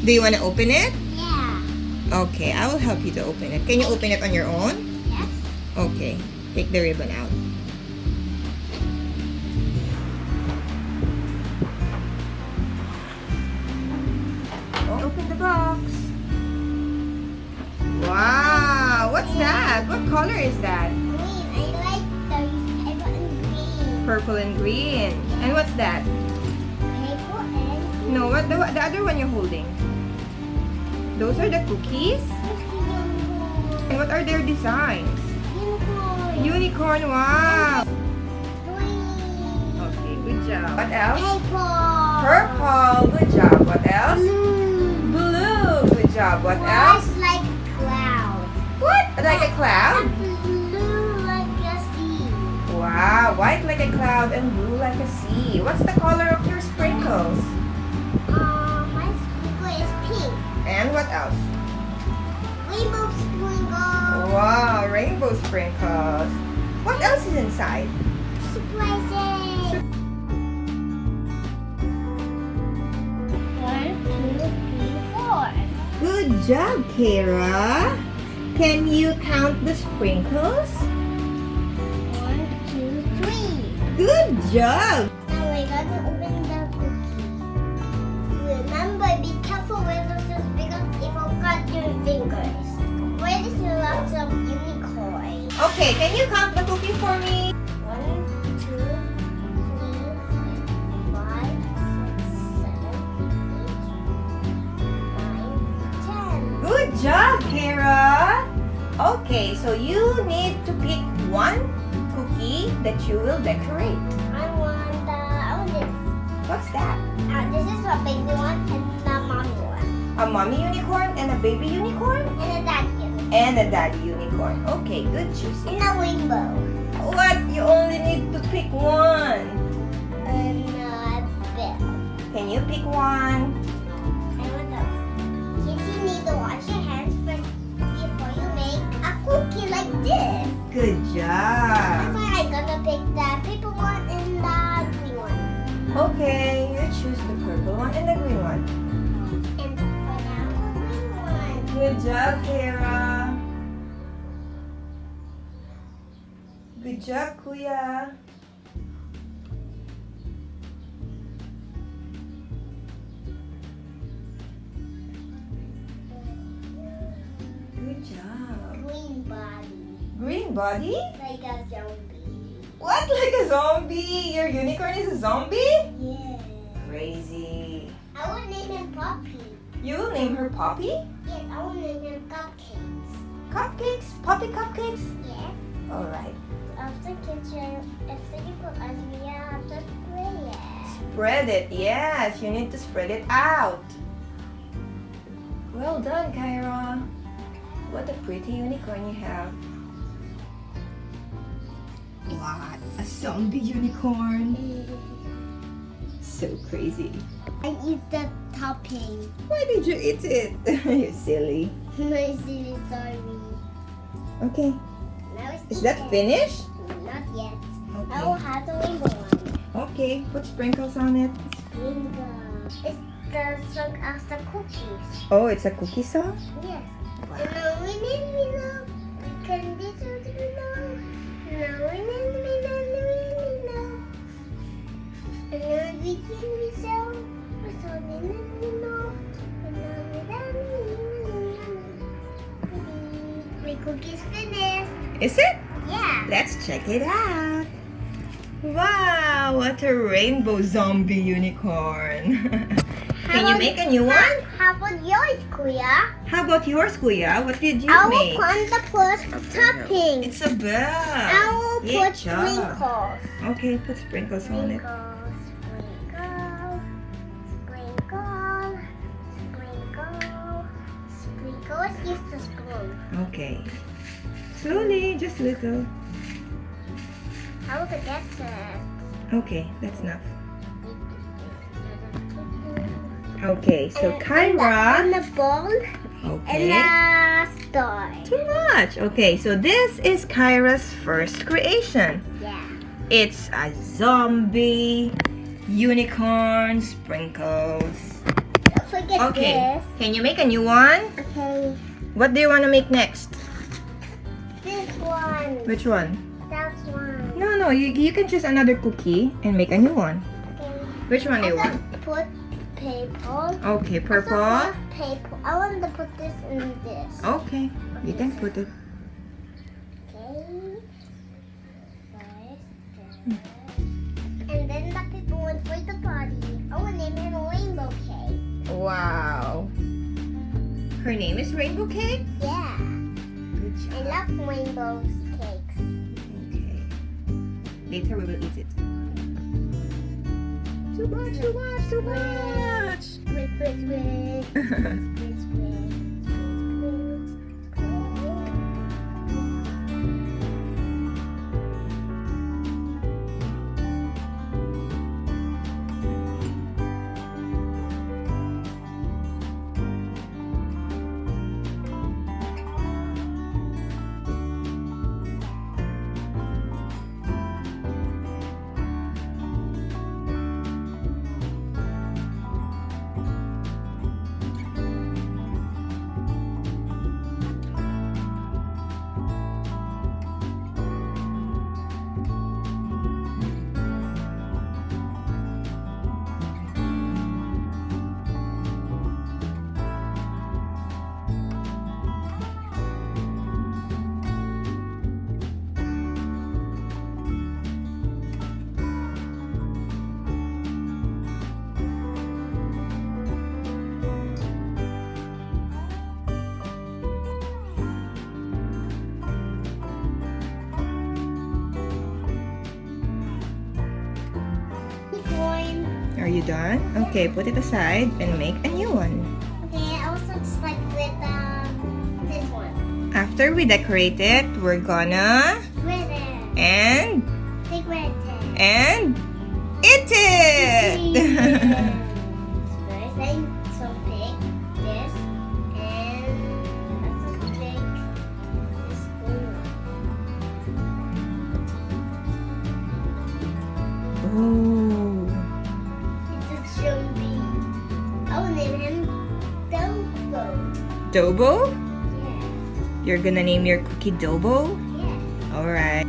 Do you want to open it? Yeah. Okay, I will help you to open it. Can you open it on your own? Yes. Okay, take the ribbon out. Open the box. Wow, what's that? What color is that? Green. I like those. I put in green. Purple and green. And what's that? Purple and No, what the other one you're holding? Those are the cookies? And what are their designs? unicorn. Unicorn, wow. Green. Okay, good job. What else? Purple. Purple, good job. What else? Blue. Blue, good job. What else? White like cloud. What? Like a cloud? Blue like a sea. Wow, white like a cloud and blue like a sea. What's the color of your sprinkles? My sprinkle is pink. And what else? Rainbow sprinkle. Wow, rainbow sprinkles. What else is inside? Surprises. 1, 2, 3, 4. Good job, Kyra. Can you count the sprinkles? 1, 2, 3. Good job. Now we're gonna open the cookie. Remember, be careful with the scissors because it will cut your fingers. Where is lots of unicorn? Okay, can you count the cookie for me? 1, 2, 3, 4, 5, 6, 7, 8, 9, 10. Good job, Kyra. Okay, so you need to pick one cookie that you will decorate. I want this. What's that? This is a baby one and the mommy one. A mommy unicorn and a baby unicorn? And a daddy unicorn. And a daddy unicorn. Okay, good choosing. And a rainbow. What? You only need to pick one. And a bell. Can you pick one? And what else? Kids, you need to wash your hands first before you make a cookie like this. Good That's job. why I'm gonna pick the paper one and the green one. Okay, you choose the purple one and the green one. And for now, the green one. Good job, Kyra. Good job, Kuya. Good job. Green body. Green body? Like a zombie. What? Like a zombie? Your unicorn is a zombie? Yeah. Crazy. I will name him Poppy. You will name her Poppy? Yes, I will name him Cupcakes. Cupcakes? Poppy cupcakes? Yes. Alright. After kitchen, after you put us, we have to spray it. Spread it. Yes, you need to spread it out. Well done, Kyra. What a pretty unicorn you have. What? A zombie unicorn? So crazy. I eat the topping. Why did you eat it? You're silly. My silly sorry. Okay. Now it's Is that eaten. finished? Not yet. I will Okay. have the rainbow one. Okay, put sprinkles on it. Rainbow. It's the song of the cookies. Oh, it's a cookie song? Yes. And now we need below. We can be so below. Now we need below. And now we can be so. So we need below. And now we don't. My cookie's finished. Is it? Yeah. Let's check it out. Wow, what a rainbow zombie unicorn. Can you make a new one? How about yours, Kuya? How about yours, Kuya? What did you I will make? put the first topping. It's a bell. I will Good put job. sprinkles. Okay, put sprinkles on it. Sprinkle, sprinkle, sprinkle. Let's use the spoon. Okay. Slowly, just little. How will the guess it? Okay, that's enough. Okay, so Kyra. And the ball Okay. and the star. Too much. Okay, so this is Kyra's first creation. Yeah. It's a zombie unicorn sprinkles. forget Okay. this. Can you make a new one? Okay. What do you want to make next? This one. Which one? That one. No, you can choose another cookie and make a new one. Okay. Which one do you want? Put paper. Okay, purple. Also put paper. I want to put this in this. Okay, you can put it. Okay. And then the paper one for the body. I want to name him Rainbow Cake. Wow. Her name is Rainbow Cake? Yeah. Good I job. love rainbow cakes. Okay. Later we will eat it. Too much, too much, too much. Are you done? Okay, put it aside and make a new one. Okay, also just like with this one. After we decorate it, we're gonna With it. and Take with it. and eat it. First, I so pick this and also pick this spoon. Oh, It's a zombie. I will name him Dobo. Dobo? Yeah. You're gonna name your cookie Dobo? Yeah. All right.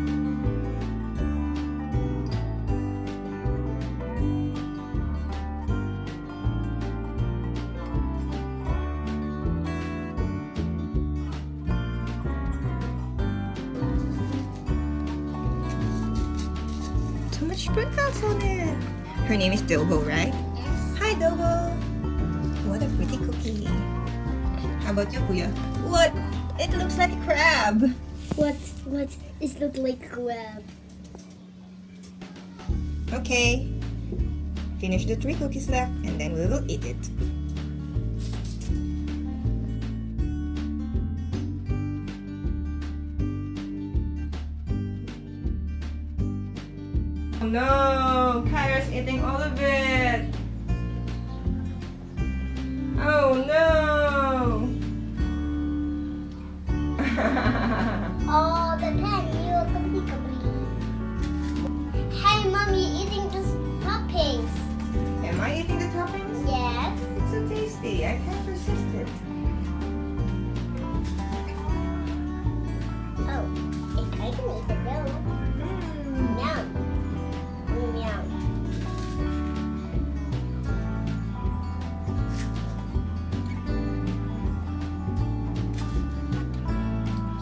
Too much sprinkles on it. Her name is Dobo, right? Yes. Hi, Dobo. What a pretty cookie. How about you, Kuya? What? It looks like a crab. What? It look like crab. Okay. Finish the 3 cookies left and then we will eat it. Oh no! Kyra's eating all of it! Oh no! Oh, the penny, you're complete. Hey, Mom, you're eating the toppings. Am I eating the toppings? Yes. It's so tasty. I can't resist it. Oh, I can eat the dough. Mm. Yum. Yum.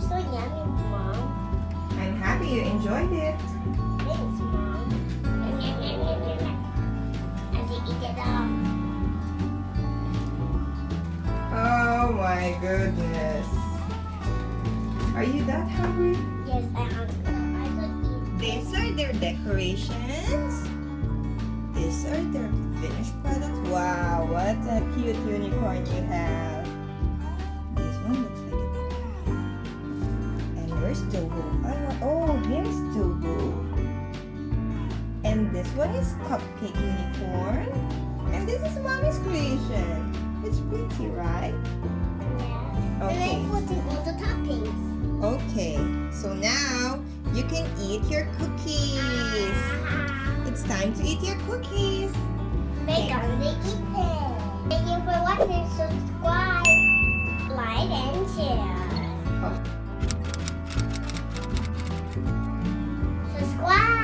So yummy, Mom. I'm happy you enjoyed it. Thanks, Mom. As you eat it all. Oh my goodness. Are you that hungry? Yes, I could eat. These are their decorations. These are their finished products. Wow, what a cute unicorn you have. This one looks like a crab. And where's Togo? Oh, here's Togo. And this one is cupcake unicorn. And this is Mommy's creation. It's pretty, right? Yeah. Okay. And I put in all the toppings. Okay, so now you can eat your cookies. It's time to eat your cookies. Make on the eat them. Thank you for watching. Subscribe, like, and share. Subscribe.